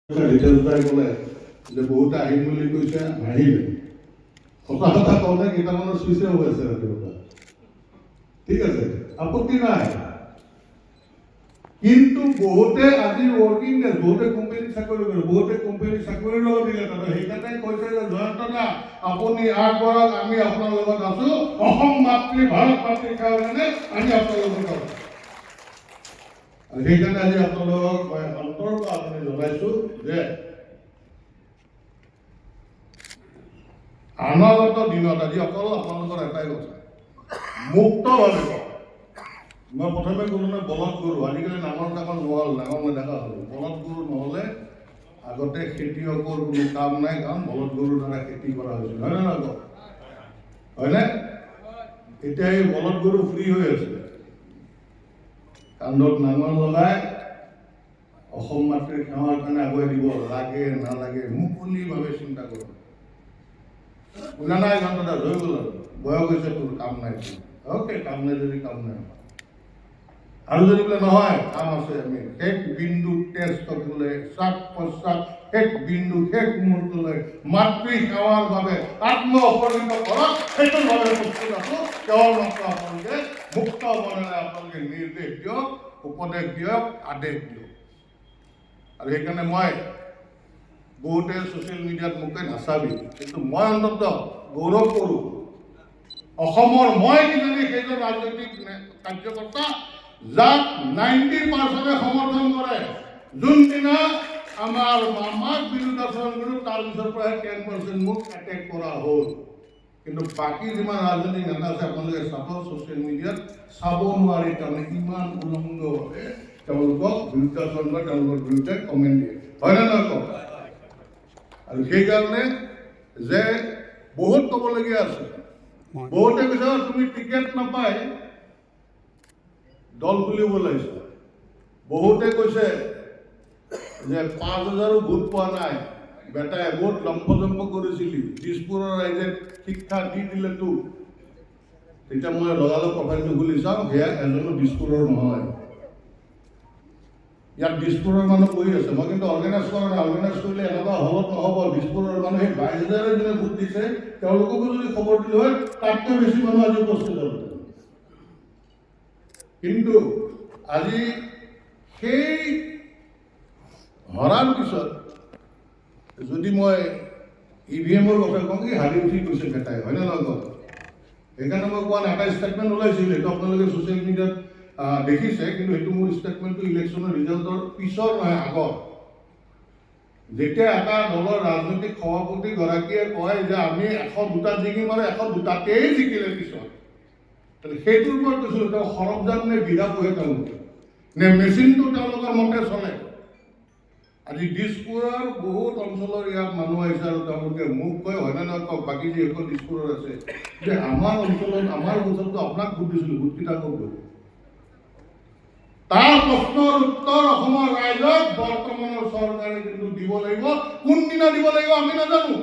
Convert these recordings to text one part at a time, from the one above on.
ডিটেইলছটাই ক'লে যে বহুতে আহিম বুলি কৈছে, নাহিলে। সঁচা কথা কওঁতে কেইটামানৰ চুইচে হৈ আছে ৰাতিপুৱা। ঠিক আছে, আপত্তি নাই। কিন্তু বহুতে আজি ৱৰ্কিং ডে, বহুতে কোম্পানীত চাকৰি কৰে, বহুতে কোম্পানীত চাকৰিৰ লগত দিলে তাতে। সেইকাৰণে কৈছে যে জয়ন্ত দা আপুনি আগবঢ়াওক, আমি আপোনাৰ লগত আছো। অসম মাতৃ ভাৰত মাতৃৰ কাৰণে আমি আপোনাৰ লগত আছো। আৰু সেইকাৰণে আজি আপোনালোকক মই অন্তৰৰ পৰা আপুনি জনাইছো যে অনাগত দিনত আজি অকল আপোনালোকৰ এটাই কথা, মুক্তভাৱে মই প্ৰথমে ক'লো নহয় বলদ গৰু, আজিকালি নাঙল চাঙল নহ'ল, নাঙল নেদেখা হ'ল। বলদ গৰু নহ'লে আগতে খেতিয়কৰ কোনো কাম নাই, কাৰণ বলদ গৰুৰ দ্বাৰা খেতি কৰা হৈছিল, হয়নে নহয়? হয়নে? এতিয়া এই বলদ গৰু ফ্ৰী হৈ আছে, কান্ধত নাঙল লগাই অসম মাতৃৰ সেৱাৰ কাৰণে আগুৱাই দিব লাগে নালাগে মুকলিভাৱে চিন্তা কৰিব। শুনা নাই জয়ন্ত দা, হৈ গ'ল আৰু বয়স হৈছে, তোৰ কাম নাই। অ'কে, কাম নাই যদি কাম নাই। আৰু যদি বোলে নহয় কাম আছে, আমি শেষ বিন্দু তেজ কৰিবলৈ চাপ পশ্চাত শেষ বিন্দু শেষ মুহূৰ্তলৈ মাতৃ সেৱাৰ বাবে আত্ম অপৰিণত কৰক, সেইটোৰ বাবে প্ৰস্তুত আছো। কেৱল মাত্ৰ আপোনালোকে মুক্ত মনেৰে আপোনালোকে নিৰ্দেশ দিয়ক, উপদেশ দিয়ক, আদেশ দিয়ক। আৰু সেইকাৰণে মই বহুতে ছ'চিয়েল মিডিয়াত মোকে নাচাবি, কিন্তু মই অন্তত গৌৰৱ কৰোঁ অসমৰ মই কিজানি সেইজন ৰাজনৈতিক কাৰ্যকৰ্তা যাক 90% সমৰ্থন কৰে। যোনদিনা আমাৰ মামাক বিৰুদ্ধাচৰণ কৰোঁ, তাৰ পিছৰ পৰা 10% মোক এটেক কৰা হ'ল। কিন্তু বাকী যিমান ৰাজনৈতিক নেতা আছে আপোনালোকে চাব, ছ'চিয়েল মিডিয়াত চাব নোৱাৰি, তাৰমানে ইমান উলংঘভাৱে তেওঁলোকক বিৰুদ্ধাচৰণ কৰে, তেওঁলোকৰ বিৰুদ্ধে কমেণ্ট দিয়ে, হয়নে নহয় কওক? আৰু সেইকাৰণে যে বহুত ক'বলগীয়া আছে। বহুতে কৈছে তুমি টিকেট নাপাই দল খুলিব লাগিছে। বহুতে কৈছে যে 5,000ৰো ভোট পোৱা নাই, বেটাই বহুত লম্ফজম্প কৰিছিলি, দিছপুৰৰ ৰাইজে শিক্ষা দি দিলে তোক। তেতিয়া মই লগালগ প্ৰফাইলটো খুলি চাওঁ, সেয়া এজনো দিছপুৰৰ নহয়। ইয়াত দিছপুৰৰ মানুহ বহি আছে, মই কিন্তু অৰ্গেনাইজ কৰা নাই। অৰ্গেনাইজ কৰিলে এনেকুৱা হলত নহ'ব। দিছপুৰৰ মানুহ সেই 22,000 যোনে ভোট দিছে, তেওঁলোককো যদি খবৰ দিলোঁ হয়, তাতকৈ বেছি মানুহ আজি উপস্থিত হ'ল। কিন্তু আজি সেই হৰাৰ পিছত যদি মই EVM-ৰ কথা কওঁ, কি হাৰি উঠি গৈছে বেটাই, হয়নে নহয় কওক? সেইকাৰণে মই কোৱা নাই, এটা ষ্টেটমেণ্ট ওলাইছিল, সেইটো আপোনালোকে ছ'চিয়েল মিডিয়াত দেখিছে, কিন্তু সেইটো মোৰ ষ্টেটমেণ্টটো ইলেকশ্যনৰ ৰিজাল্টৰ পিছৰ নহয়, আগৰ। যেতিয়া এটা দলৰ ৰাজনৈতিক সভাপতিগৰাকীয়ে কয় যে আমি 102টা জিকিম আৰু 102টাতেই জিকিলে পিছত, সেইটোৰ ওপৰত কৈছিলোঁ তেওঁ সৰবজান নে বিধা পোহে তেওঁলোকে, নে মেচিনটো তেওঁলোকৰ মতে চলে। আজি দিছপুৰৰ বহুত অঞ্চলৰ ইয়াত মানুহ আহিছে আৰু তেওঁলোকে মোক কয়, হয়নে নহয় কওক, বাকী যিসকল দিছপুৰৰ আছে, যে আমাৰ অঞ্চলত আমাৰ অঞ্চলটো আপোনাক ভোট দিছিলোঁ, ভোটকেইটা কওক গ'ল। তাৰ প্ৰশ্নৰ উত্তৰ অসমৰ ৰাইজক বৰ্তমানৰ চৰকাৰে কিন্তু দিব লাগিব। কোনদিনা দিব লাগিব আমি নাজানো,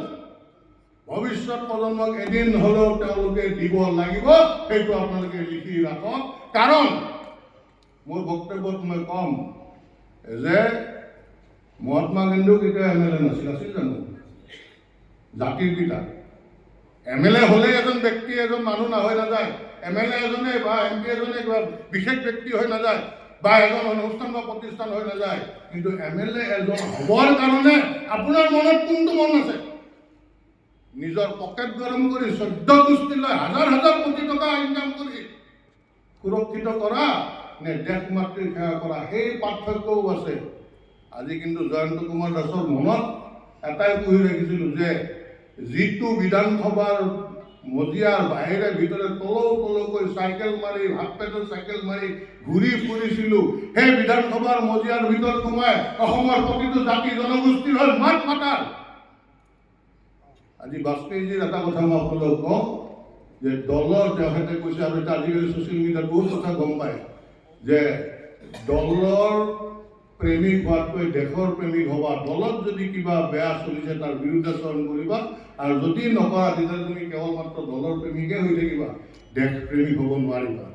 ভৱিষ্যত প্ৰজন্মক এদিন হ'লেও তেওঁলোকে দিব লাগিব, সেইটো আপোনালোকে লিখি ৰাখক। কাৰণ মোৰ বক্তব্যত মই কম যে মহাত্মা গান্ধীও কেতিয়াও MLA নাছিল, আছিল জানো? জাতিৰ পিতা। MLA হ'লে এজন ব্যক্তি, এজন মানুহ হৈ নাযায়। MLA এজনে বা MP এজনে কিবা বিশেষ ব্যক্তি হৈ নাযায়, বা এজন অনুষ্ঠান বা প্ৰতিষ্ঠান হৈ নাযায়। কিন্তু MLA এজন হ'বৰ কাৰণে আপোনাৰ মনত কোনটো মন আছে? নিজৰ পকেট গৰম কৰি 14 গোষ্ঠীলৈ হাজাৰ হাজাৰ কোটি টকা ইনকাম কৰি সুৰক্ষিত কৰা নে দেশ মাতৃৰ সেৱা কৰা, সেই পাৰ্থক্যও আছে। আজি কিন্তু জয়ন্ত কুমাৰ দাসৰ মনত এটাই পুহি ৰাখিছিলোঁ যে যিটো বিধানসভাৰ মজিয়াৰ বাহিৰে ভিতৰে তলকৈ চাইকেল মাৰি, হাত পেডল চাইকেল মাৰি ঘূৰি ফুৰিছিলোঁ, সেই বিধানসভাৰ মজিয়াৰ ভিতৰত সোমাই অসমৰ প্ৰতিটো জাতি জনগোষ্ঠীৰ হৈ মাত মাতাৰ। আজি বাজপেয়ীজীৰ এটা কথা মই আপোনালোকক কওঁ যে দলৰ তেখেতে কৈছে, আৰু এতিয়া আজিকালি ছ'চিয়েল মিডিয়াত বহুত কথা গম পায়, যে দলৰ প্ৰেমিক হোৱাতকৈ দেশৰ প্ৰেমিক হ'বা। দলত যদি কিবা বেয়া চলিছে তাৰ বিৰুদ্ধাচৰণ কৰিবা, আৰু যদি নকৰা তেতিয়া তুমি কেৱল মাত্ৰ দলৰ প্ৰেমিকে হৈ থাকিবা, দেশ প্ৰেমিক হ'ব নোৱাৰিবা।